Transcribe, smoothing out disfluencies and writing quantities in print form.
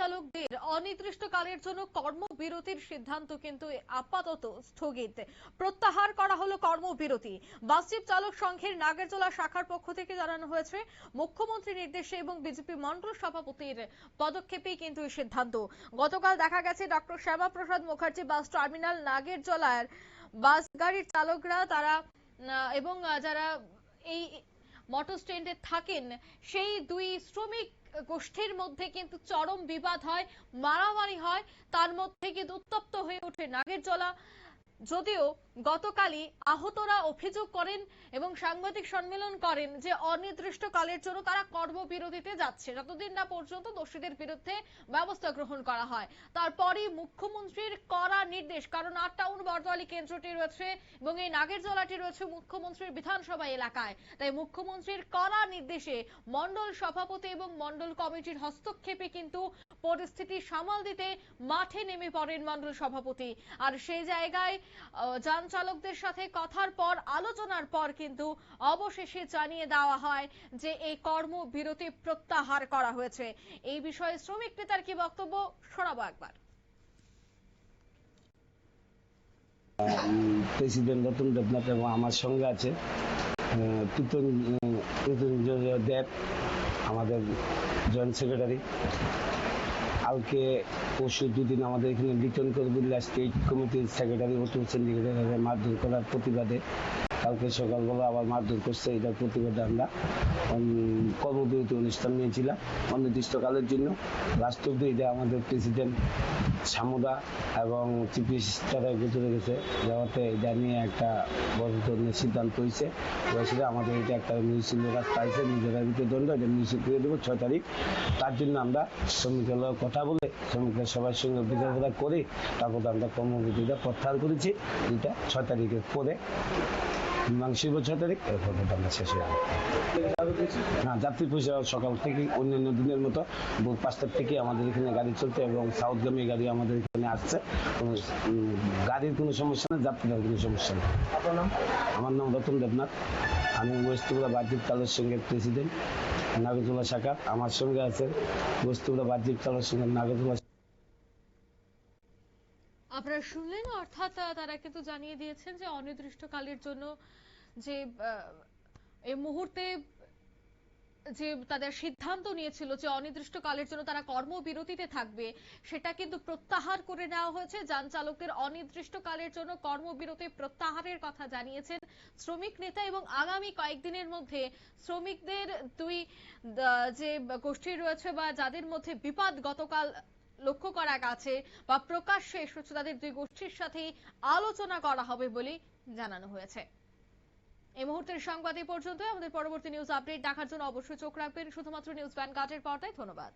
চালকদের অনির্দিষ্টকালের জন্য কর্মবিরতির সিদ্ধান্ত কিন্তু আপাতত স্থগিত। প্রত্যাহার করা হলো কর্মবিরতি। বাসচালক চালক সংঘের নাগেরজোলা শাখার পক্ষ থেকে জানানো হয়েছে, মুখ্যমন্ত্রীর নির্দেশে এবং বিজেপি মন্ডল সভাপতির পদক্ষেপেই কিন্তু এই সিদ্ধান্ত। গতকাল দেখা গেছে doctor Shyamaprasad Mukherjee bus terminal নাগেরজোলার বাস গাড়ির চালকরা তারা এবং যারা এই মোটর স্ট্যান্ডে থাকেন সেই দুই শ্রমিক গোষ্ঠীর মধ্যে কিন্তু চরম বিবাদ হয়, মারামারি হয়। তার মধ্যে কিন্তু উত্তপ্ত হয়ে ওঠে নাগেরজোলা। যদিও গতকালই আহতরা অভিযোগ করেন এবং সাংবাদিক সম্মেলন করেন যে অনির্দিষ্টকালের জন্য তারা কর্মবিরতিতে যাচ্ছে, যতদিন না পর্যন্ত দোষীদের বিরুদ্ধে ব্যবস্থা গ্রহণ করা হয়। তারপরই মুখ্যমন্ত্রীর কড়া নির্দেশ, কারণ ৮ টাউন বরদোয়ালি কেন্দ্রটি রয়েছে এবং এই নাগেরজোলাটি রয়েছে মুখ্যমন্ত্রীর বিধানসভা এলাকায়। তাই মুখ্যমন্ত্রীর কড়া নির্দেশে মন্ডল সভাপতি এবং মন্ডল কমিটির হস্তক্ষেপে কিন্তু পরিস্থিতি সামাল দিতে মাঠে নেমে পড়েন মন্ডল সভাপতি। আর সেই জায়গায় যান চালকদের সাথে কথার পর, আলোচনার পর কিন্তু অবশেষে জানিয়ে দেওয়া হয় যে এই কর্মবিরতি প্রত্যাহার করা হয়েছে। এই বিষয়ে শ্রমিক নেতার কি বক্তব্য শোনাবো একবার। প্রেসিডেন্ট রতন দেবনাথ এবং আমার সঙ্গে আছে দেব, আমাদের জয়েন্ট সেক্রেটারি। কালকে পরশু দুদিন আমাদের এখানে রিটার্ন করে বললে স্টেট কমিটির সেক্রেটারি অতুল সেন্ডিকেটের মারধর করার প্রতিবাদে কালকে সকালবেলা আবার মারধর করছে। এটার প্রতিবাদে আমরা কর্মবিরতি অনুষ্ঠান নিয়েছিলাম অনির্দিষ্টকালের জন্য। লাস্ট অব্দি এটা আমাদের প্রেসিডেন্ট সামুদা এবং চিফ মিনিস্টারের ভিতরে গেছে যাওয়াতে এটা নিয়ে একটা বড় ধরনের সিদ্ধান্ত হয়েছে। আমাদের এটা একটা মিউনিসিপ্যাল রাস্তা আছে, নিজেরা ভিতরে দণ্ড, এটা মিউনিসিপ করে দেবো 6 তারিখ। তার জন্য আমরা শ্রমিকের কথা বলে শ্রমিকের সবার সঙ্গে বিচারবিচার করে তারপর আমরা কর্মবিরতিটা প্রত্যাহার করেছি। এটা 6 তারিখের পরে মীমাংসিক 6 তারিখ এরপর আমরা শেষ হয়ে যাবে। হ্যাঁ, যাত্রী পরিষেবা সকাল থেকে অন্যান্য দিনের মতো ভোর 5টার থেকে আমাদের এখানে গাড়ি চলতে এবং সাউথগামী গাড়ি আমাদের এখানে আসছে। গাড়ির কোনো সমস্যা নেই, যাত্রীদের কোনো সমস্যা নেই। আমার নাম রতন দেবনাথ, আমি ওয়েস্ট ত্রিপুরা বাহ্যিক চালক সংঘের প্রেসিডেন্ট নাগেরজোলা শাখা। আমার সঙ্গে আছে ওয়েস্ট ত্রিপুরা বাহ্যিক চালক সংঘের নাগেরজোলা। আপনারা শুনলেন, অর্থাৎ তারা কিন্তু জানিয়ে দিয়েছেন যে অনির্দিষ্টকালের জন্য যে এই মুহূর্তে যে তাদের সিদ্ধান্ত নিয়েছিল যে অনির্দিষ্টকালের জন্য তারা কর্মবিরতিতে থাকবে, সেটা কিন্তু প্রত্যাহার করে নেওয়া হয়েছে। যান চালকদের অনির্দিষ্টকালের জন্য কর্মবিরতি প্রত্যাহারের কথা জানিয়েছেন শ্রমিক নেতা এবং আগামী কয়েকদিনের মধ্যে শ্রমিকদের দুই যে গোষ্ঠী রয়েছে বা যাদের মধ্যে বিবাদ গতকাল লক্ষ্য করা গেছে বা প্রকাশ্যে এসেছে, তাদের দুই গোষ্ঠীর সাথে আলোচনা করা হবে বলে জানানো হয়েছে। এই মুহূর্তের সংবাদ এই পর্যন্ত। আমাদের পরবর্তী নিউজ আপডেট দেখার জন্য অবশ্যই চোখ রাখবেন শুধুমাত্র নিউজ ভ্যানগার্ডের পর্দায়। ধন্যবাদ।